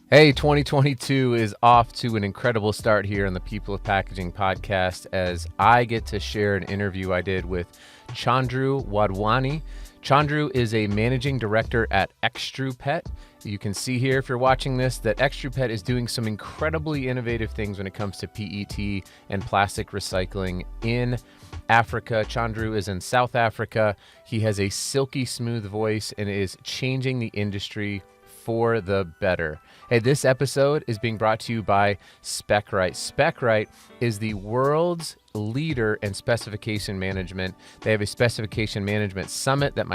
Hey, 2022 is off to an incredible start here on the People of Packaging podcast as I get to share an interview I did with Chandru Wadhwani. Chandru is a managing director at Extrupet. You can see here, if you're watching this, that Extrupet is doing some incredibly innovative things when it comes to PET and plastic recycling in Africa. Chandru is in South Africa. He has a silky smooth voice and is changing the industry for the better. Hey, this episode is being brought to you by SpecRite. SpecRite is the world's leader in specification management. They have a specification management summit that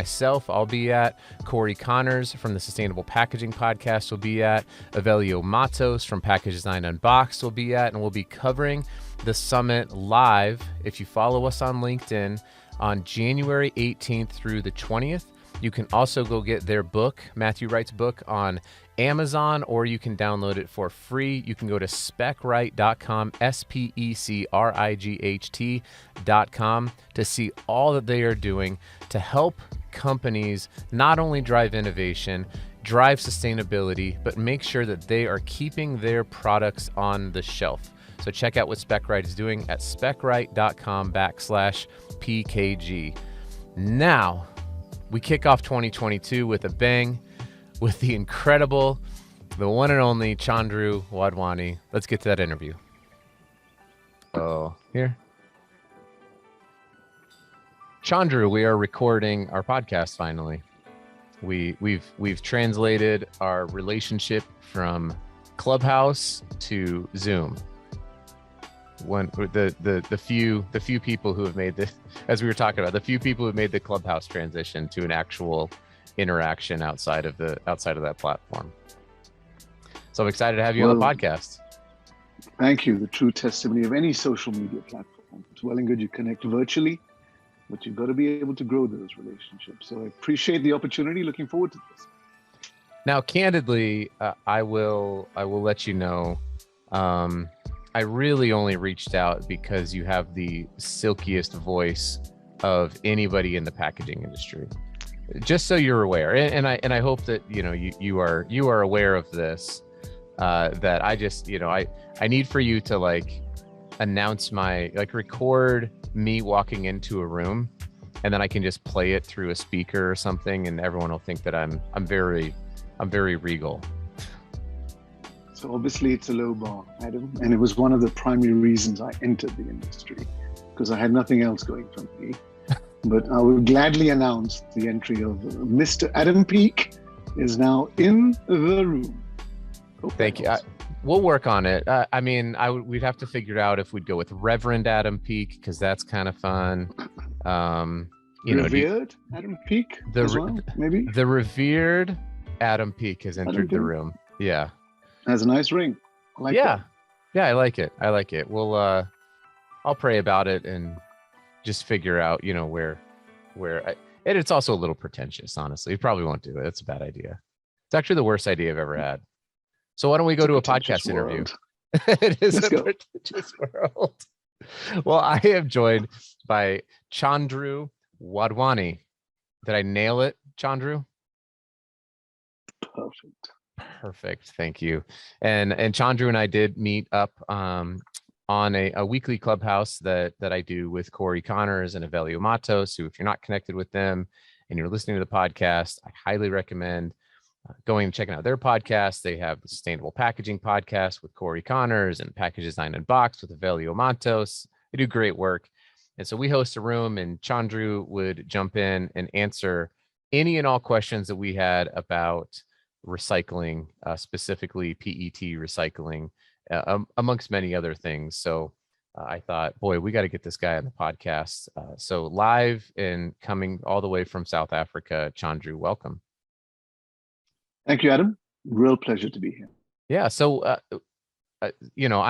I'll be at. Corey Connors from the Sustainable Packaging Podcast will be at. Avelio Matos from Package Design Unboxed will be at. And we'll be covering the summit live, if you follow us on LinkedIn, on January 18th through the 20th. You can also go get their book, Matthew Wright's book, on Amazon, or you can download it for free. You can go to specwright.com, SPECRIGHT.com, to see all that they are doing to help companies not only drive innovation, drive sustainability, but make sure that they are keeping their products on the shelf. So check out what SpecRite is doing at specwright.com/PKG. Now, we kick off 2022 with a bang, with the incredible, the one and only Chandru Wadhwani. Let's get to that interview. Oh, here. Chandru, we are recording our podcast finally. We've translated our relationship from Clubhouse to Zoom. When the few people who have made this, as we were talking about, the few people who have made the Clubhouse transition to an actual interaction outside of that platform. So I'm excited to have you on the podcast. Thank you. The true testimony of any social media platform. It's well and good you connect virtually, but you've got to be able to grow those relationships. So I appreciate the opportunity. Looking forward to this. Now, candidly, I will let you know. I really only reached out because you have the silkiest voice of anybody in the packaging industry. Just so you're aware, and I hope that you are aware of this. That I just I need for you to announce record me walking into a room, and then I can just play it through a speaker or something, and everyone will think that I'm very regal. So obviously it's a low bar, Adam, and it was one of the primary reasons I entered the industry, because I had nothing else going for me. But I will gladly announce the entry of Mr. Adam Peake is now in the room. Thank you. We'll work on it. We'd have to figure out if we'd go with Reverend Adam Peake, because that's kind of fun. Revered Adam Peake as well, maybe? The revered Adam Peake has entered the room. Yeah. Has a nice ring. I like that. Yeah, I like it. We'll I'll pray about it and just figure out, where it's also a little pretentious, honestly. You probably won't do it. It's a bad idea. It's actually the worst idea I've ever had. So why don't we go to a podcast interview? It is a pretentious world. Well, I am joined by Chandru Wadhwani. Did I nail it, Chandru? Perfect. Thank you. And Chandru and I did meet up on a weekly Clubhouse that I do with Corey Connors and Avelio Matos, who, if you're not connected with them and you're listening to the podcast, I highly recommend going and checking out their podcast. They have the Sustainable Packaging Podcast with Corey Connors and Package Design Unboxed with Avelio Matos. They do great work. And so we host a room, and Chandru would jump in and answer any and all questions that we had about recycling, specifically PET recycling, amongst many other things. So I thought, boy, we got to get this guy on the podcast. So live and coming all the way from South Africa, Chandru, welcome. Thank you, Adam. Real pleasure to be here. Yeah. So, I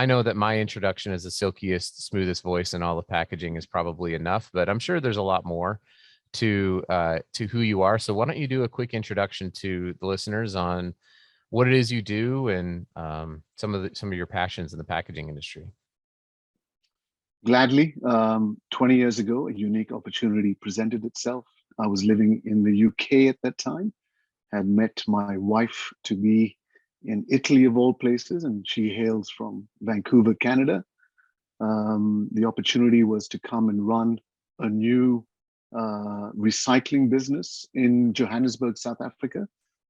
know that my introduction as the silkiest, smoothest voice in all of packaging is probably enough, but I'm sure there's a lot more to who you are. So why don't you do a quick introduction to the listeners on what it is you do and some of your passions in the packaging industry? Gladly. 20 years ago, a unique opportunity presented itself. I was living in the UK at that time, had met my wife to be in Italy of all places, and she hails from Vancouver, Canada. The opportunity was to come and run a new recycling business in Johannesburg, South Africa,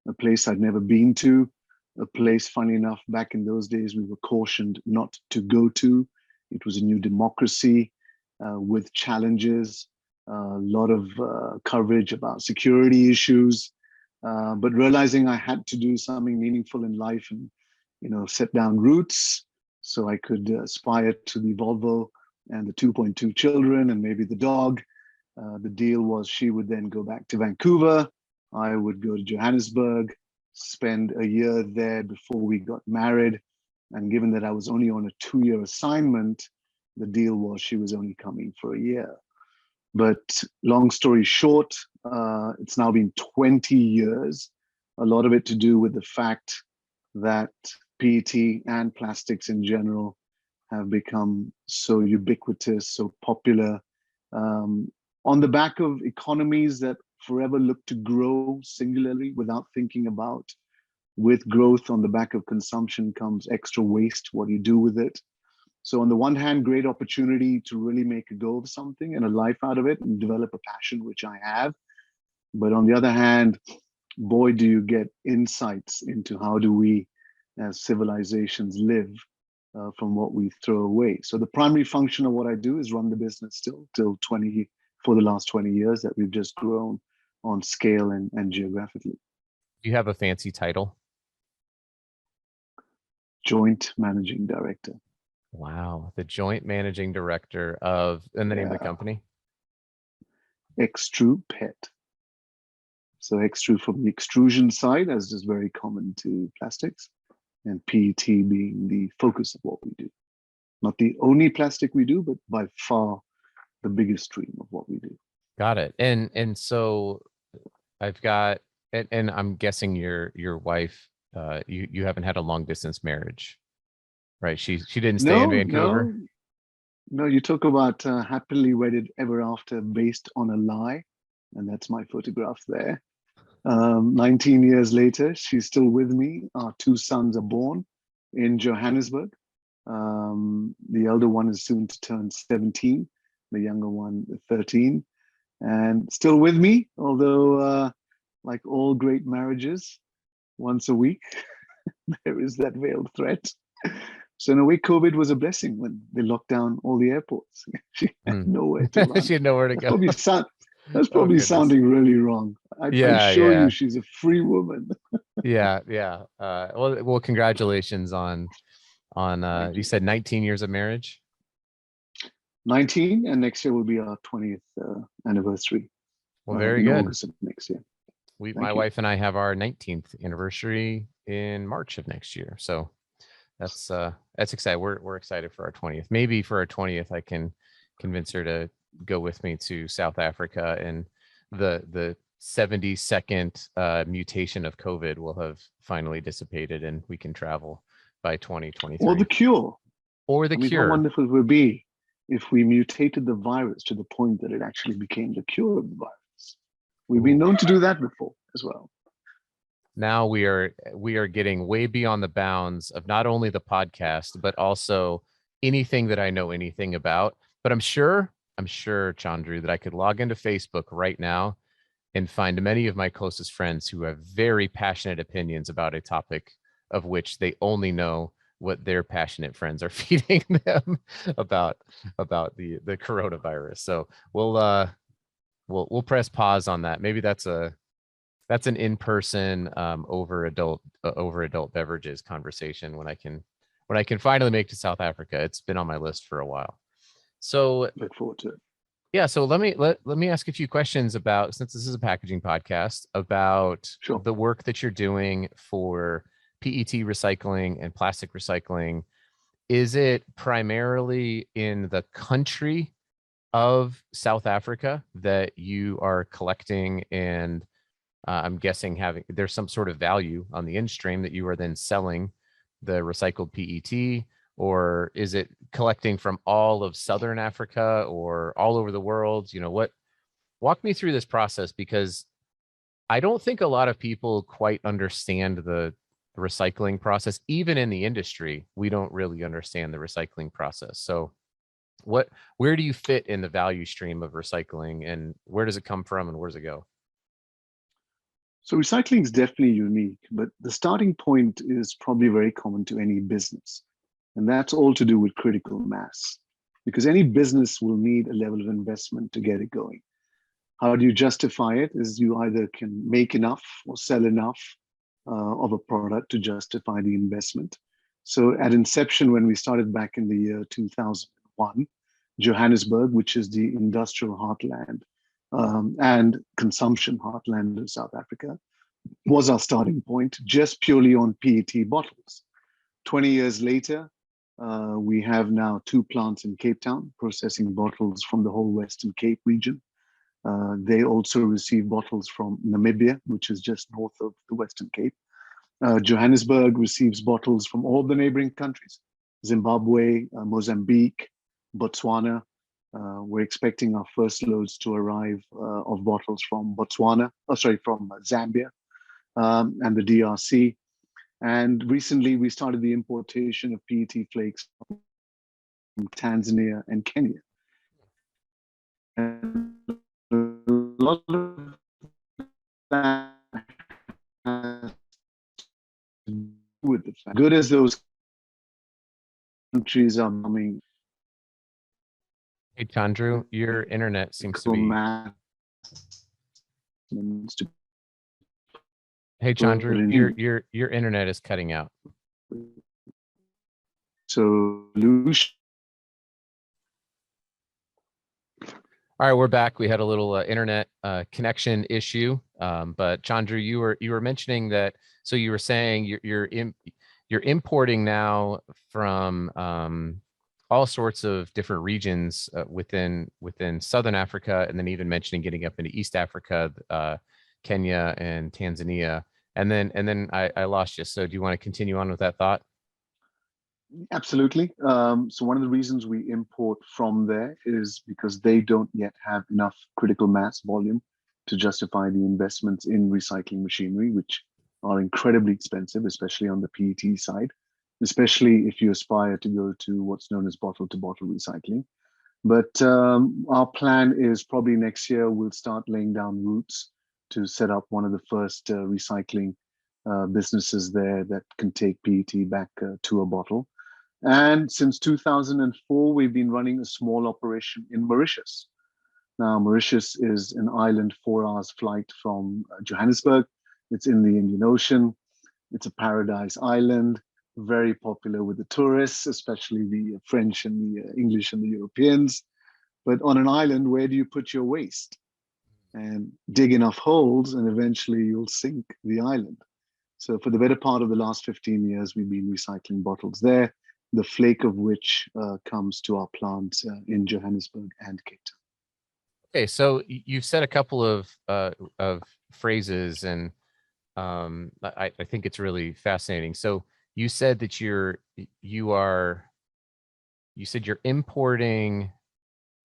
a place I'd never been to, a place, funny enough, back in those days, we were cautioned not to go to. It was a new democracy with challenges, a lot of coverage about security issues, but realizing I had to do something meaningful in life and, set down roots so I could aspire to the Volvo and the 2.2 children and maybe the dog. The deal was she would then go back to Vancouver. I would go to Johannesburg, spend a year there before we got married. And given that I was only on a 2-year assignment, the deal was she was only coming for a year. But long story short, it's now been 20 years, a lot of it to do with the fact that PET and plastics in general have become so ubiquitous, so popular, on the back of economies that forever look to grow singularly without thinking about, with growth on the back of consumption comes extra waste. What do you do with it? So on the one hand, great opportunity to really make a go of something and a life out of it and develop a passion, which I have. But on the other hand, boy, do you get insights into how do we as civilizations live from what we throw away. So the primary function of what I do is run the business for the last 20 years that we've just grown on scale and geographically. Do you have a fancy title? Joint Managing Director. Wow, the Joint Managing Director of, and the name of the company? Extrude PET. So Extrude from the extrusion side, as is very common to plastics, and PET being the focus of what we do. Not the only plastic we do, but by far the biggest stream of what we do. Got it. And so I've got, and I'm guessing your wife, you haven't had a long distance marriage, right? She didn't stay in Vancouver. No, you talk about happily wedded ever after based on a lie, and that's my photograph there. 19 years later, she's still with me. Our 2 sons are born in Johannesburg. The elder one is soon to turn 17, the younger one 13, and still with me, although like all great marriages, once a week, there is that veiled threat. So in a way, COVID was a blessing when they locked down all the airports. She had nowhere to run. She had nowhere to go. That's probably sounding really wrong. I assure you, she's a free woman. Yeah. Well, congratulations on you said 19 years of marriage. 19, and next year will be our 20th anniversary. Well, very good. August of next year. My wife and I have our 19th anniversary in March of next year. So that's exciting. We're excited for our 20th. Maybe for our 20th, I can convince her to go with me to South Africa, and the 72nd mutation of COVID will have finally dissipated, and we can travel by 2023. Or the cure. Cure. How wonderful it would be if we mutated the virus to the point that it actually became the cure of the virus. We've been known to do that before as well. Now we are getting way beyond the bounds of not only the podcast, but also anything that I know anything about. But I'm sure, Chandru, that I could log into Facebook right now and find many of my closest friends who have very passionate opinions about a topic of which they only know what their passionate friends are feeding them about the coronavirus. So we'll press pause on that. Maybe that's an in-person over adult beverages conversation when I can finally make to South Africa. It's been on my list for a while. So look forward to it. Yeah. So let me ask a few questions about, since this is a packaging podcast, about the work that you're doing for PET recycling and plastic recycling. Is it primarily in the country of South Africa that you are collecting, and I'm guessing there's some sort of value on the end stream that you are then selling the recycled PET? Or is it collecting from all of Southern Africa or all over the world? Walk me through this process, because I don't think a lot of people quite understand the the recycling process. Even in the industry, we don't really understand the recycling process. So where do you fit in the value stream of recycling, and where does it come from and where does it go? So recycling is definitely unique, but the starting point is probably very common to any business. And that's all to do with critical mass, because any business will need a level of investment to get it going. How do you justify it? Is you either can make enough or sell enough of a product to justify the investment. So at inception, when we started back in the year 2001, Johannesburg, which is the industrial heartland and consumption heartland of South Africa, was our starting point, just purely on PET bottles. 20 years later, we have now 2 plants in Cape Town processing bottles from the whole Western Cape region. They also receive bottles from Namibia, which is just north of the Western Cape. Johannesburg receives bottles from all the neighboring countries: Zimbabwe, Mozambique, Botswana. We're expecting our first loads to arrive of bottles from from Zambia and the DRC. And recently we started the importation of PET flakes from Tanzania and Kenya. And a lot of that has to do with the fact, good as those countries are becoming. Hey, Chandru, your internet seems to be. Hey, Chandru, your internet is cutting out. Solution. All right, we're back. We had a little internet connection issue, but Chandru, you were mentioning that. So you were saying you're importing now from all sorts of different regions within Southern Africa, and then even mentioning getting up into East Africa, Kenya and Tanzania, and then I lost you. So do you want to continue on with that thought? Absolutely. So one of the reasons we import from there is because they don't yet have enough critical mass volume to justify the investments in recycling machinery, which are incredibly expensive, especially on the PET side, especially if you aspire to go to what's known as bottle-to-bottle recycling. But our plan is probably next year we'll start laying down roots to set up one of the first recycling businesses there that can take PET back to a bottle. And since 2004, we've been running a small operation in Mauritius. Now, Mauritius is an island 4 hours flight from Johannesburg. It's in the Indian Ocean. It's a paradise island, very popular with the tourists, especially the French and the English and the Europeans. But on an island, where do you put your waste? And dig enough holes, and eventually you'll sink the island. So for the better part of the last 15 years, we've been recycling bottles there, the flake of which comes to our plant in Johannesburg and Cape Town. Okay, so you've said a couple of phrases, and I think it's really fascinating. So you said that you're importing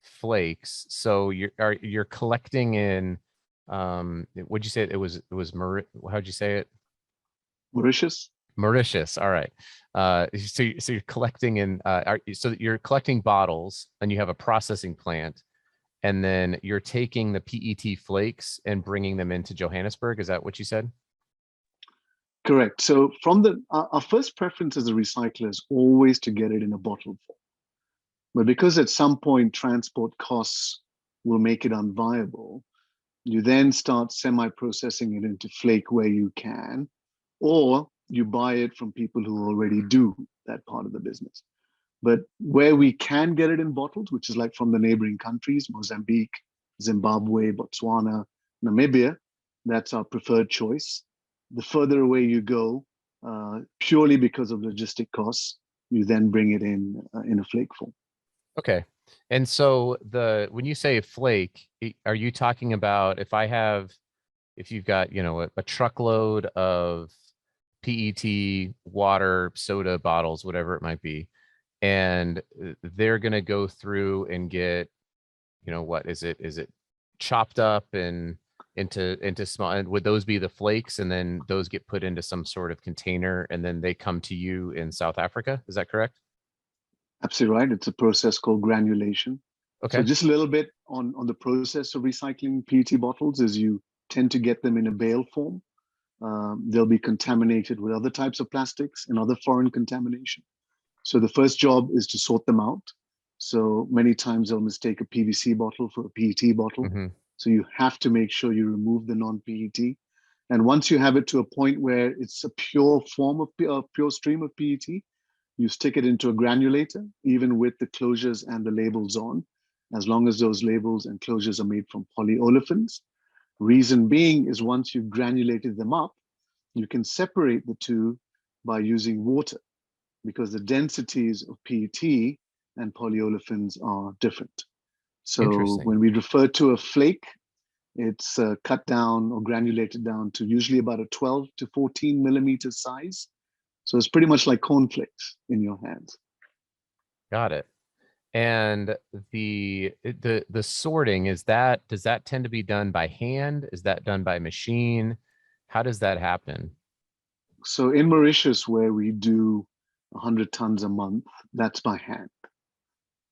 flakes. So you're collecting in what'd you say it was how'd you say it? Mauritius. Mauritius. All right. So you're collecting in so you're collecting bottles, and you have a processing plant, and then you're taking the PET flakes and bringing them into Johannesburg. Is that what you said? Correct. So from our first preference as a recycler is always to get it in a bottle form. But because at some point transport costs will make it unviable, you then start semi-processing it into flake where you can, or you buy it from people who already do that part of the business. But where we can get it in bottles, which is like from the neighboring countries, Mozambique, Zimbabwe, Botswana, Namibia, that's our preferred choice. The further away you go, purely because of logistic costs, you then bring it in a flake form. Okay. And so when you say flake, are you talking about if you've got, a truckload of PET, water, soda bottles, whatever it might be, and they're going to go through and get, what is it chopped up and into small, and would those be the flakes, and then those get put into some sort of container and then they come to you in South Africa? Is that correct? Absolutely right. It's a process called granulation. So Okay. just a little bit on the process of recycling PET bottles is you tend to get them in a bale form. They'll be contaminated with other types of plastics and other foreign contamination. So the first job is to sort them out. So many times they'll mistake a PVC bottle for a PET bottle. Mm-hmm. So you have to make sure you remove the non-PET. And once you have it to a point where it's a pure form of pure stream of PET, you stick it into a granulator, even with the closures and the labels on, as long as those labels and closures are made from polyolefins. Reason being is once you've granulated them up, you can separate the two by using water, because the densities of PET and polyolefins are different. So Interesting. when we refer to a flake, it's cut down or granulated down to usually about a 12 to 14 millimeter size. So it's pretty much like cornflakes in your hands. Got it. And the sorting, does that tend to be done by hand? Is that done by machine? How does that happen? So in Mauritius, where we do 100 tons a month, that's by hand.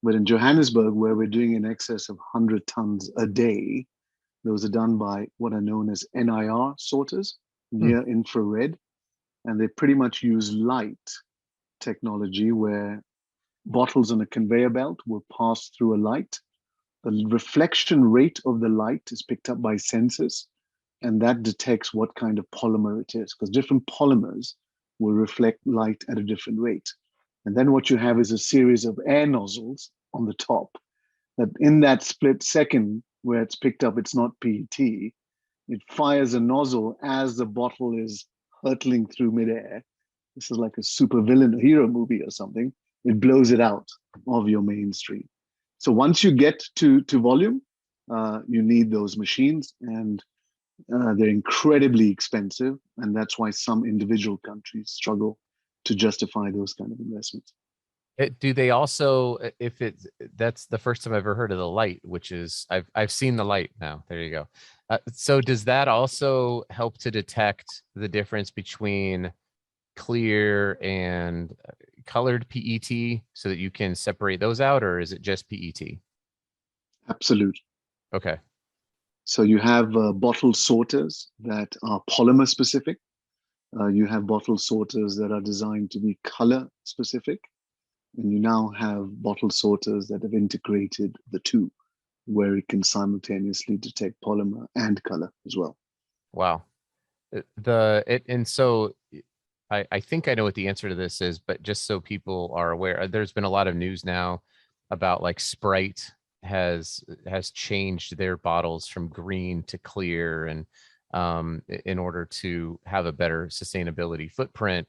But in Johannesburg, where we're doing in excess of 100 tons a day, those are done by what are known as NIR sorters, near infrared. And they pretty much use light technology where bottles on a conveyor belt will pass through a light. The reflection rate of the light is picked up by sensors, and that detects what kind of polymer it is, because different polymers will reflect light at a different rate. And then what you have is a series of air nozzles on the top that in that split second where it's picked up, it's not PET, it fires a nozzle as the bottle is hurtling through midair. This is like a super villain, a hero movie or something. It blows it out of your mainstream. So once you get to volume, you need those machines, and they're incredibly expensive. And that's why some individual countries struggle to justify those kind of investments. Do they also, if it's, that's the first time I've ever heard of the light, which is, I've seen the light now. There you go. So does that also help to detect the difference between clear and colored PET so that you can separate those out, or is it just PET? Absolutely. Okay. So you have bottle sorters that are polymer specific. You have bottle sorters that are designed to be color specific. And you now have bottle sorters that have integrated the two, where it can simultaneously detect polymer and color as well. Wow. And so I think I know what the answer to this is, but just so people are aware, there's been a lot of news now about like Sprite has changed their bottles from green to clear, and in order to have a better sustainability footprint.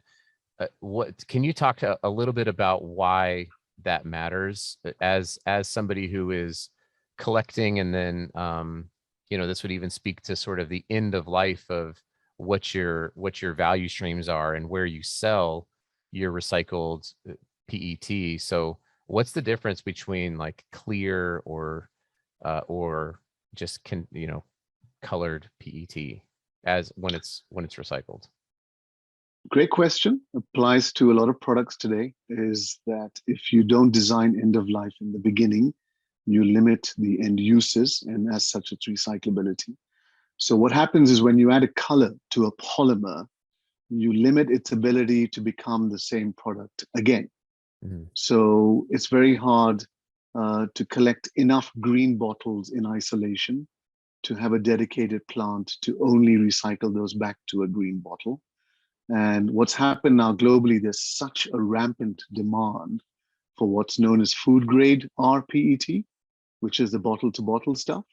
What can you talk a little bit about why that matters as somebody who is collecting, and then this would even speak to sort of the end of life of what your value streams are and where you sell your recycled PET. So what's the difference between like clear or just colored PET as when it's recycled? Great question. Applies to a lot of products today, is that if you don't design end of life in the beginning, you limit the end uses, and as such, its recyclability. So what happens is when you add a color to a polymer, you limit its ability to become the same product again. Mm-hmm. So it's very hard to collect enough green bottles in isolation to have a dedicated plant to only recycle those back to a green bottle. And what's happened now globally, there's such a rampant demand for what's known as food grade rPET, which is the bottle to bottle stuff,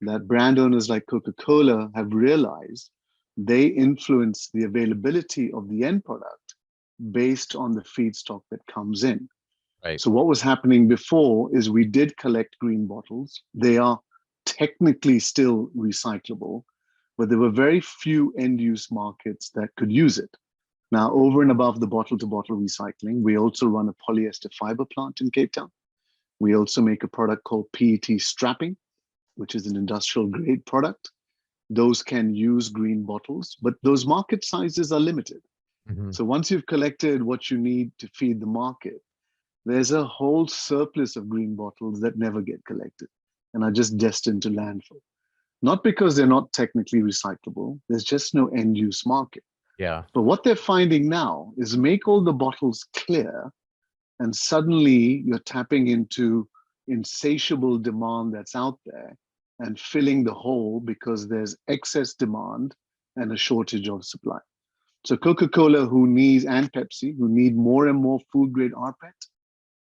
that brand owners like Coca-Cola have realized they influence the availability of the end product based on the feedstock that comes in. Right. So what was happening before is we did collect green bottles. They are technically still recyclable, but there were very few end-use markets that could use it. Now, over and above the bottle-to-bottle recycling, we also run a polyester fiber plant in Cape Town. We also make a product called PET strapping, which is an industrial-grade product. those can use green bottles, but those market sizes are limited. Mm-hmm. So once you've collected what you need to feed the market, there's a whole surplus of green bottles that never get collected and are just destined to landfill. Not because they're not technically recyclable, there's just no end use market. Yeah. But what they're finding now is make all the bottles clear, and suddenly you're tapping into insatiable demand that's out there and filling the hole because there's excess demand and a shortage of supply. So Coca-Cola, who needs, and Pepsi, who need more and more food grade rPET,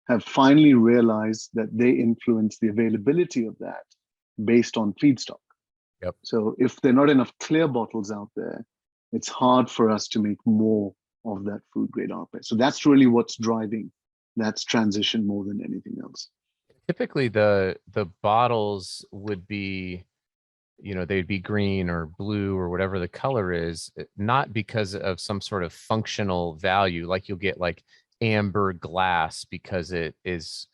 have finally realized that they influence the availability of that based on feedstock. Yep. So if there are not enough clear bottles out there, it's hard for us to make more of that food grade rPET. So that's really what's driving that transition more than anything else. Typically the bottles would be, they'd be green or blue or whatever the color is, not because of some sort of functional value. Like you'll get like amber glass because it is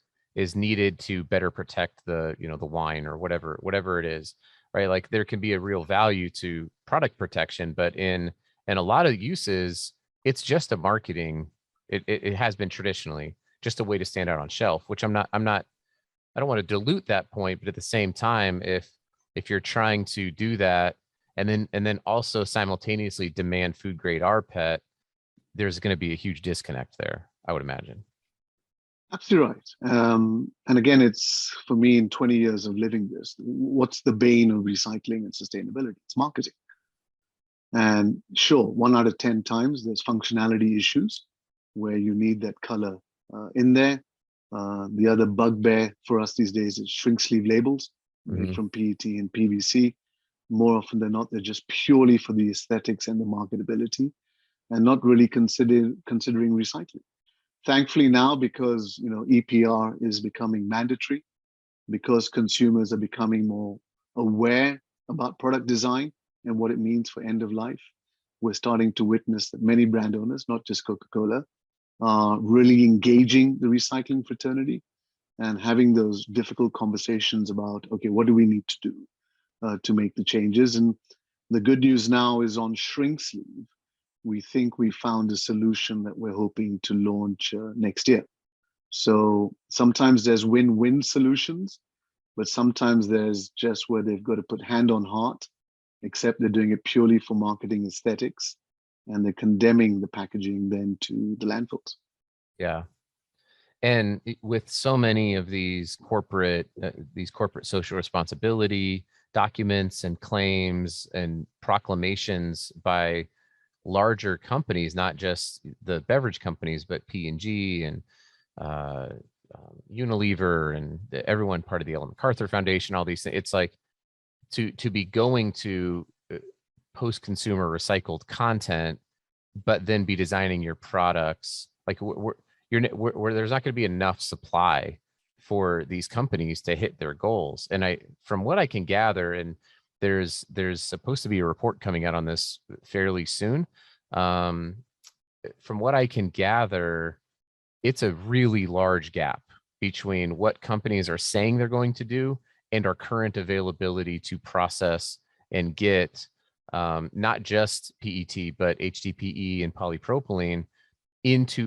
needed to better protect the, the wine or whatever it is, right? Like there can be a real value to product protection, but in a lot of uses, it's just a marketing. It has been traditionally just a way to stand out on shelf, which I don't want to dilute that point, but at the same time, if you're trying to do that and then also simultaneously demand food grade rPET, there's going to be a huge disconnect there, I would imagine. Absolutely right. And again, it's for me in 20 years of living this, what's the bane of recycling and sustainability? It's marketing. And sure, 1 out of 10 times there's functionality issues where you need that color in there. The other bugbear for us these days is shrink sleeve labels made from PET and PVC. More often than not, they're just purely for the aesthetics and the marketability and not really considering recycling. Thankfully now, because EPR is becoming mandatory, because consumers are becoming more aware about product design and what it means for end of life, we're starting to witness that many brand owners, not just Coca-Cola, are really engaging the recycling fraternity and having those difficult conversations about, okay, what do we need to do to make the changes? And the good news now is on shrink sleeve, we think we found a solution that we're hoping to launch next year. So sometimes there's win-win solutions, but sometimes there's just where they've got to put hand on heart, except they're doing it purely for marketing aesthetics, and they're condemning the packaging then to the landfills. Yeah. And with so many of these corporate social responsibility documents and claims and proclamations by larger companies, not just the beverage companies, but P&G and Unilever and everyone part of the Ellen MacArthur Foundation, all these things. It's like to be going to post-consumer recycled content, but then be designing your products like there's not going to be enough supply for these companies to hit their goals. And from what I can gather, and there's supposed to be a report coming out on this fairly soon. From what I can gather, it's a really large gap between what companies are saying they're going to do and our current availability to process and get not just PET, but HDPE and polypropylene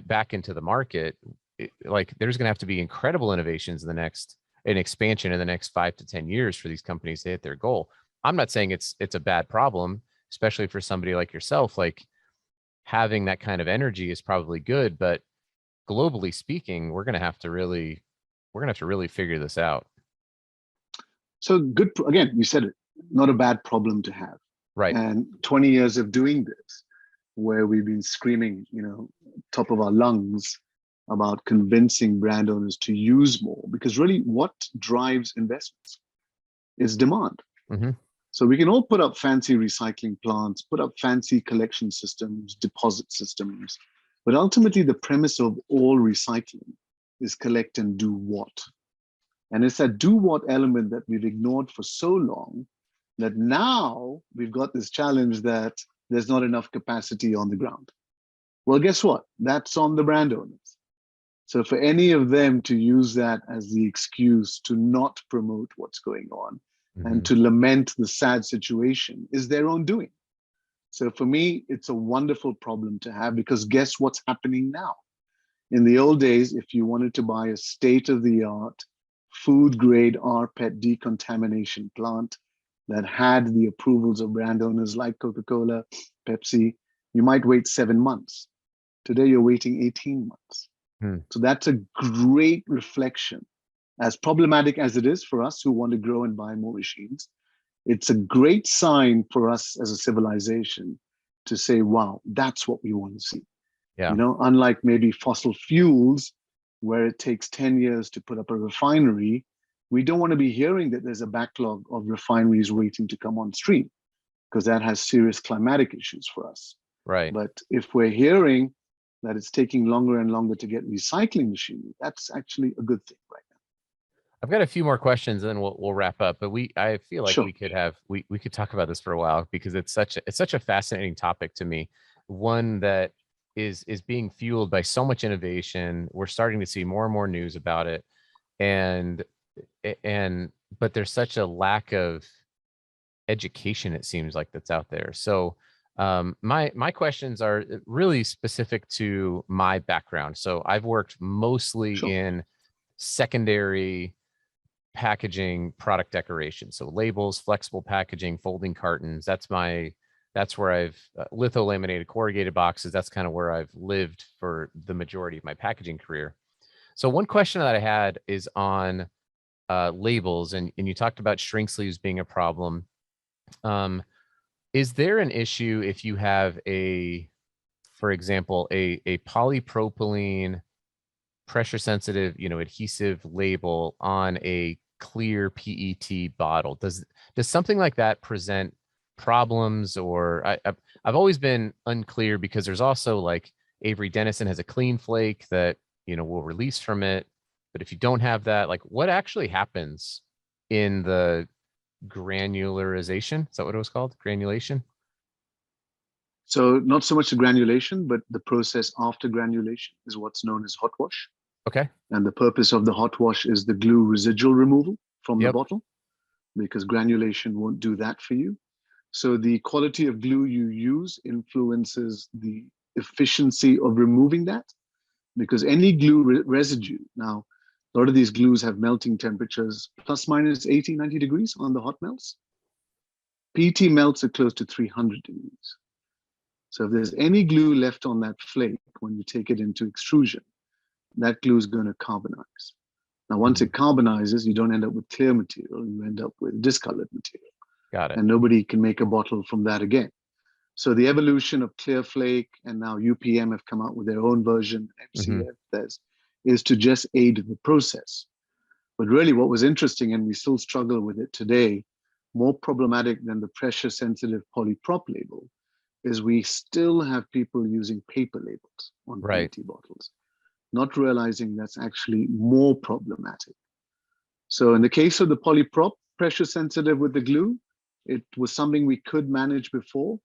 back into the market. Like there's going to have to be incredible innovations in an expansion in the next 5 to 10 years for these companies to hit their goal. I'm not saying it's a bad problem, especially for somebody like yourself. Like having that kind of energy is probably good, but globally speaking, we're going to have to really figure this out. So good. Again, you said it, not a bad problem to have. Right. And 20 years of doing this, where we've been screaming, top of our lungs about convincing brand owners to use more, because really what drives investments is demand. Mm-hmm. So we can all put up fancy recycling plants, put up fancy collection systems, deposit systems, but ultimately the premise of all recycling is collect and do what. And it's that do what element that we've ignored for so long that now we've got this challenge that there's not enough capacity on the ground. Well, guess what? That's on the brand owners. So for any of them to use that as the excuse to not promote what's going on and to lament the sad situation is their own doing. So for me, it's a wonderful problem to have, because guess what's happening now? In the old days, if you wanted to buy a state-of-the-art food grade rPET decontamination plant that had the approvals of brand owners like Coca-Cola, Pepsi, you might wait 7 months. Today, you're waiting 18 months. So that's a great reflection. As problematic as it is for us who want to grow and buy more machines, it's a great sign for us as a civilization to say, wow, that's what we want to see. Yeah. You know, unlike maybe fossil fuels, where it takes 10 years to put up a refinery, we don't want to be hearing that there's a backlog of refineries waiting to come on stream, because that has serious climatic issues for us. Right. But if we're hearing that it's taking longer and longer to get recycling machinery, that's actually a good thing right now. I've got a few more questions and then we'll wrap up, but I feel like Sure. we could talk about this for a while, because it's such a fascinating topic to me. One that is being fueled by so much innovation. We're starting to see more and more news about it. But there's such a lack of education, it seems like, that's out there. So my questions are really specific to my background. So I've worked mostly in secondary packaging, product decoration. So labels, flexible packaging, folding cartons. That's where I've litho laminated corrugated boxes. That's kind of where I've lived for the majority of my packaging career. So one question that I had is on labels, and you talked about shrink sleeves being a problem. Is there an issue if you have for example, a polypropylene pressure sensitive, adhesive label on a clear PET bottle? Does something like that present problems? Or I've always been unclear, because there's also like Avery Dennison has a clean flake that will release from it, but if you don't have that, like what actually happens in the granularization? Is that what it was called? Granulation? So not so much the granulation, but the process after granulation is what's known as hot wash. Okay. And the purpose of the hot wash is the glue residual removal from the bottle, because granulation won't do that for you. So the quality of glue you use influences the efficiency of removing that, because any glue residue, now, a lot of these glues have melting temperatures, plus minus 80, 90 degrees on the hot melts. PET melts at close to 300 degrees. So if there's any glue left on that flake when you take it into extrusion, that glue is going to carbonize. Now, once it carbonizes, you don't end up with clear material, you end up with discolored material. Got it. And nobody can make a bottle from that again. So the evolution of clear flake, and now UPM have come out with their own version, MCF, is to just aid the process. But really what was interesting, and we still struggle with it today, more problematic than the pressure sensitive polyprop label, is we still have people using paper labels on PET bottles, not realizing that's actually more problematic. So in the case of the polyprop, pressure sensitive with the glue, it was something we could manage before,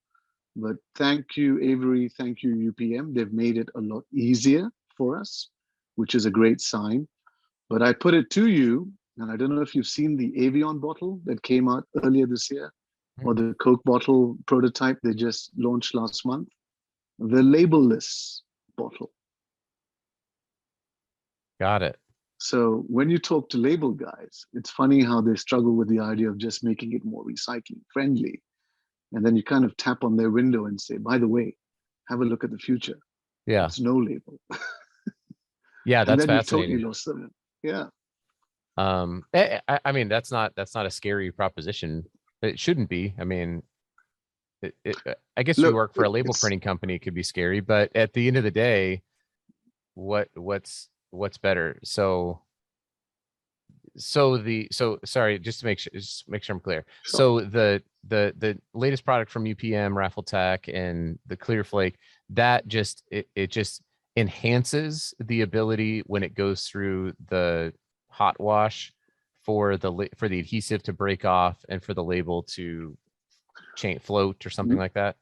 but thank you, Avery, thank you, UPM. They've made it a lot easier for us, which is a great sign. But I put it to you, and I don't know if you've seen the Avion bottle that came out earlier this year, or the Coke bottle prototype they just launched last month, the labelless bottle. Got it. So when you talk to label guys, it's funny how they struggle with the idea of just making it more recycling friendly. And then you kind of tap on their window and say, by the way, have a look at the future. Yeah. It's no label. Yeah, that's fascinating. Totally lost them. Yeah. I mean, that's not a scary proposition. It shouldn't be. I mean, I guess you work for a label printing company, it could be scary, but at the end of the day, what's better? So sorry, just to make sure I'm clear. Sure. So the latest product from UPM, Raffle Tech, and the Clear Flake, that just it just enhances the ability when it goes through the hot wash for the adhesive to break off and for the label to float or something like that.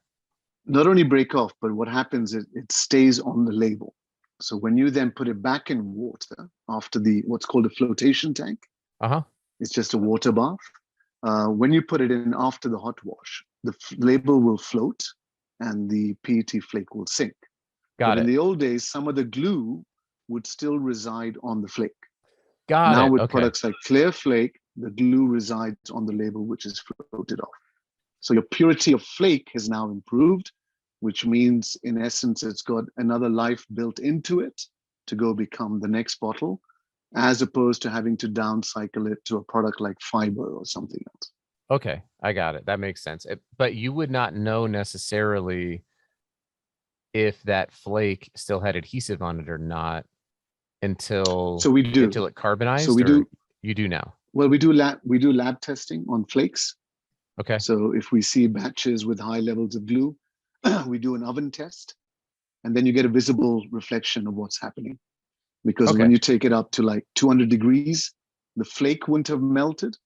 Not only break off, but what happens is it stays on the label. So when you then put it back in water after what's called a flotation tank, it's just a water bath. When you put it in after the hot wash, the label will float and the PET flake will sink. Got But in it. the old days, some of the glue would still reside on the flake. Got Now it. with Okay. products like Clear Flake, the glue resides on the label, which is floated off. So your purity of flake has now improved, which means in essence, it's got another life built into it to go become the next bottle, as opposed to having to downcycle it to a product like fiber or something else. Okay. I got it. That makes sense. But you would not know necessarily if that flake still had adhesive on it or not until So we do. until it So carbonized, we or do. you do now? Well, we do lab testing on flakes. Okay. So if we see batches with high levels of glue, we do an oven test, and then you get a visible reflection of what's happening. Because Okay. when you take it up to like 200 degrees, the flake wouldn't have melted,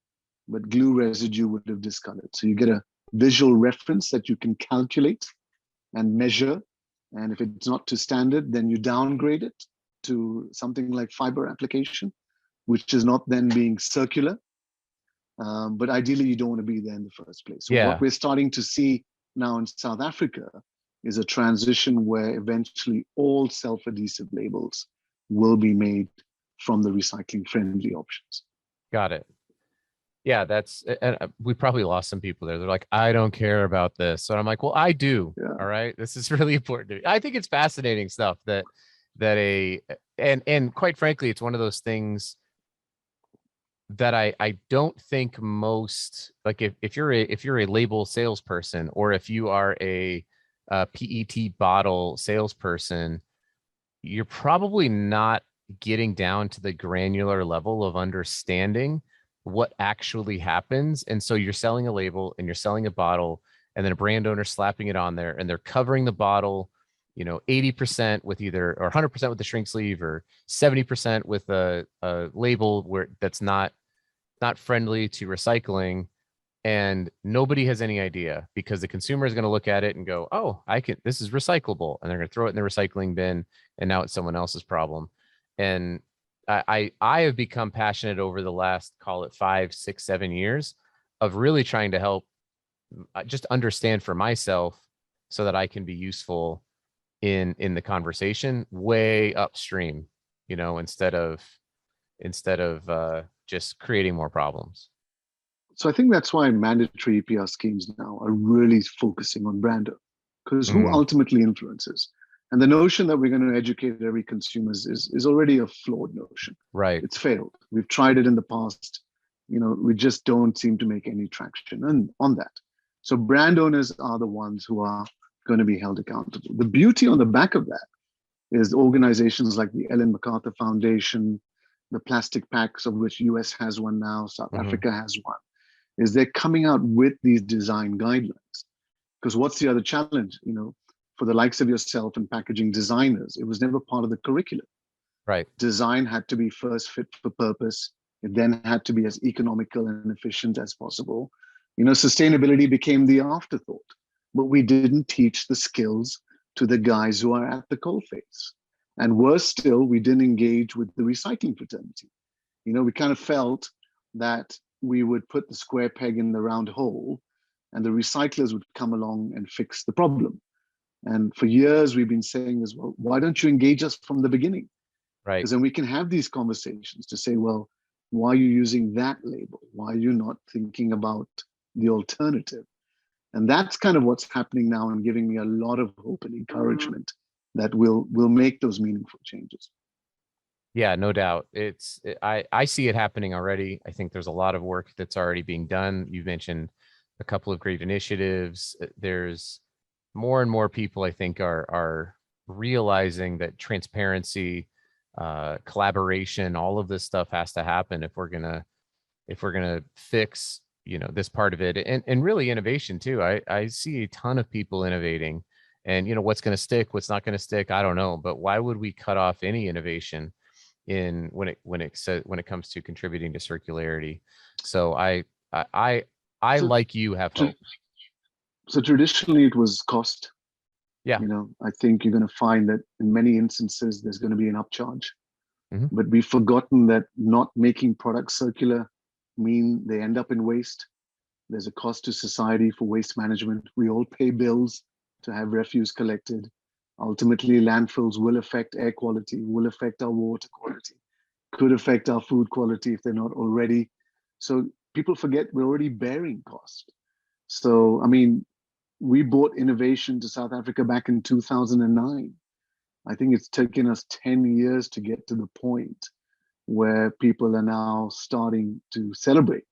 but glue residue would have discolored. So you get a visual reference that you can calculate and measure. And if it's not to standard, then you downgrade it to something like fiber application, which is not then being circular. But ideally, you don't want to be there in the first place. So Yeah. what we're starting to see now in South Africa is a transition where eventually all self-adhesive labels will be made from the recycling-friendly options. Got it. Yeah, and we probably lost some people there. They're like, I don't care about this. So I'm like, well, I do. Yeah. All right. This is really important to me. I think it's fascinating stuff and quite frankly, it's one of those things that I don't think most, like if you're a label salesperson, or if you are a PET bottle salesperson, you're probably not getting down to the granular level of understanding what actually happens. And so you're selling a label and you're selling a bottle, and then a brand owner slapping it on there, and they're covering the bottle, 80% with either, or 100% with the shrink sleeve, or 70% with a label where that's not friendly to recycling. And nobody has any idea, because the consumer is going to look at it and go, oh, this is recyclable. And they're going to throw it in the recycling bin. And now it's someone else's problem. And I have become passionate over the last, call it 5, 6, 7 years, of really trying to help just understand for myself, so that I can be useful in the conversation way upstream, instead of just creating more problems. So I think that's why mandatory EPR schemes now are really focusing on brander, because who ultimately influences? And the notion that we're going to educate every consumer is already a flawed notion. Right. It's failed. We've tried it in the past. We just don't seem to make any traction on that. So brand owners are the ones who are going to be held accountable. The beauty on the back of that is organizations like the Ellen MacArthur Foundation, the plastic packs, of which US has one now, South Africa has one, is they're coming out with these design guidelines. Because what's the other challenge? For the likes of yourself and packaging designers, it was never part of the curriculum. Right. Design had to be first fit for purpose. It then had to be as economical and efficient as possible. Sustainability became the afterthought, but we didn't teach the skills to the guys who are at the coalface. And worse still, we didn't engage with the recycling fraternity. We kind of felt that we would put the square peg in the round hole, and the recyclers would come along and fix the problem. And for years, we've been saying this, well, why don't you engage us from the beginning? Right. Because then we can have these conversations to say, well, why are you using that label? Why are you not thinking about the alternative? And that's kind of what's happening now, and giving me a lot of hope and encouragement that we'll make those meaningful changes. Yeah, no doubt. I see it happening already. I think there's a lot of work that's already being done. You've mentioned a couple of great initiatives. There's more and more people, I think, are realizing that transparency, collaboration, all of this stuff has to happen if we're gonna fix this part of it, and really innovation too. I see a ton of people innovating, and what's going to stick, what's not going to stick, I don't know. But why would we cut off any innovation when it comes to contributing to circularity? So I like you have hope. So traditionally it was cost. Yeah. I think you're going to find that in many instances there's going to be an upcharge. But we've forgotten that not making products circular mean they end up in waste. There's a cost to society for waste management. We all pay bills to have refuse collected. Ultimately, landfills will affect air quality, will affect our water quality, could affect our food quality if they're not already. So people forget we're already bearing cost. So, I mean, we brought innovation to South Africa back in 2009. I think it's taken us 10 years to get to the point where people are now starting to celebrate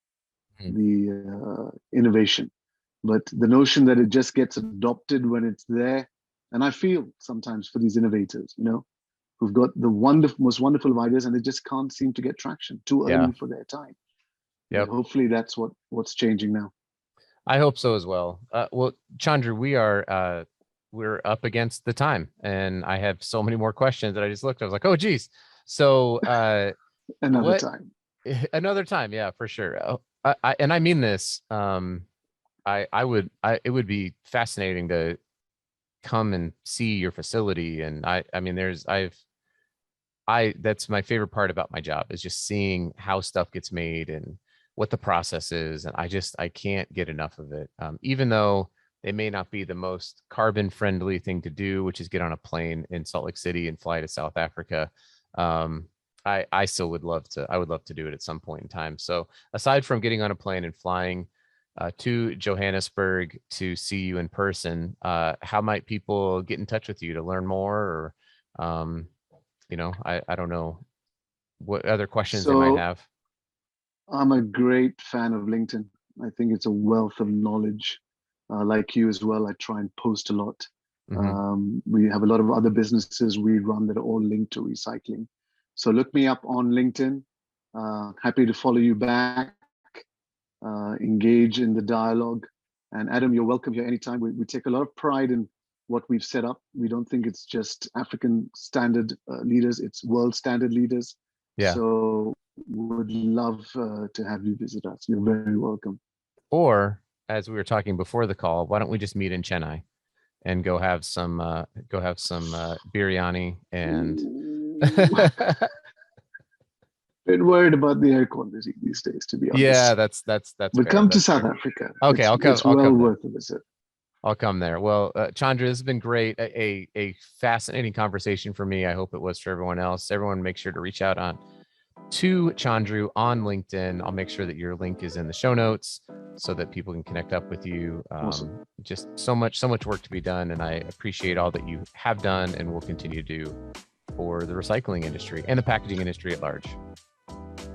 the innovation. But the notion that it just gets adopted when it's there, and I feel sometimes for these innovators, who've got the most wonderful ideas and they just can't seem to get traction, too early for their time. Yep. But hopefully that's what's changing now. I hope so as well. Well, Chandru, we're up against the time, and I have so many more questions that I just looked. I was like, oh, geez. So another time. Another time, yeah, for sure. I mean this. It would be fascinating to come and see your facility, and that's my favorite part about my job, is just seeing how stuff gets made and what the process is. And I can't get enough of it. Even though it may not be the most carbon friendly thing to do, which is get on a plane in Salt Lake City and fly to South Africa. I still would love to do it at some point in time. So aside from getting on a plane and flying to Johannesburg to see you in person, how might people get in touch with you to learn more? Or, I don't know what other questions they might have. I'm a great fan of LinkedIn. I think it's a wealth of knowledge. Like you as well, I try and post a lot. We have a lot of other businesses we run that are all linked to recycling. So look me up on LinkedIn. Happy to follow you back, engage in the dialogue. And Adam, you're welcome here anytime. We take a lot of pride in what we've set up. We don't think it's just African standard leaders, it's world standard leaders. Yeah. So would love to have you visit us. You're very welcome. Or, as we were talking before the call, why don't we just meet in Chennai and go have some biryani and bit worried about the air quality these days, to be honest. Yeah, that's But fair. come to South Africa. Okay, I'll come. It's well worth a visit. I'll come there. Well, Chandru, this has been great. A fascinating conversation for me. I hope it was for everyone else. Everyone, make sure to reach out to Chandru on LinkedIn. I'll make sure that your link is in the show notes so that people can connect up with you. Awesome. Just so much work to be done, and I appreciate all that you have done and will continue to do for the recycling industry and the packaging industry at large.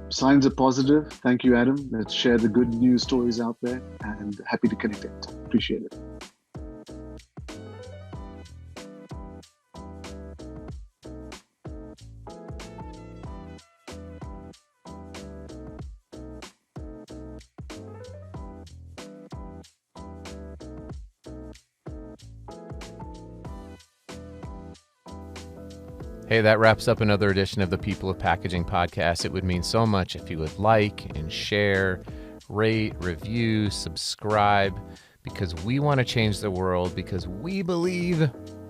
Signs are positive. Thank you, Adam. Let's share the good news stories out there, and happy to connect it. Appreciate it. Hey, that wraps up another edition of the People of Packaging podcast. It would mean so much if you would like and share, rate, review, subscribe, because we want to change the world, because we believe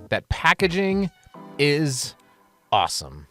that packaging is awesome.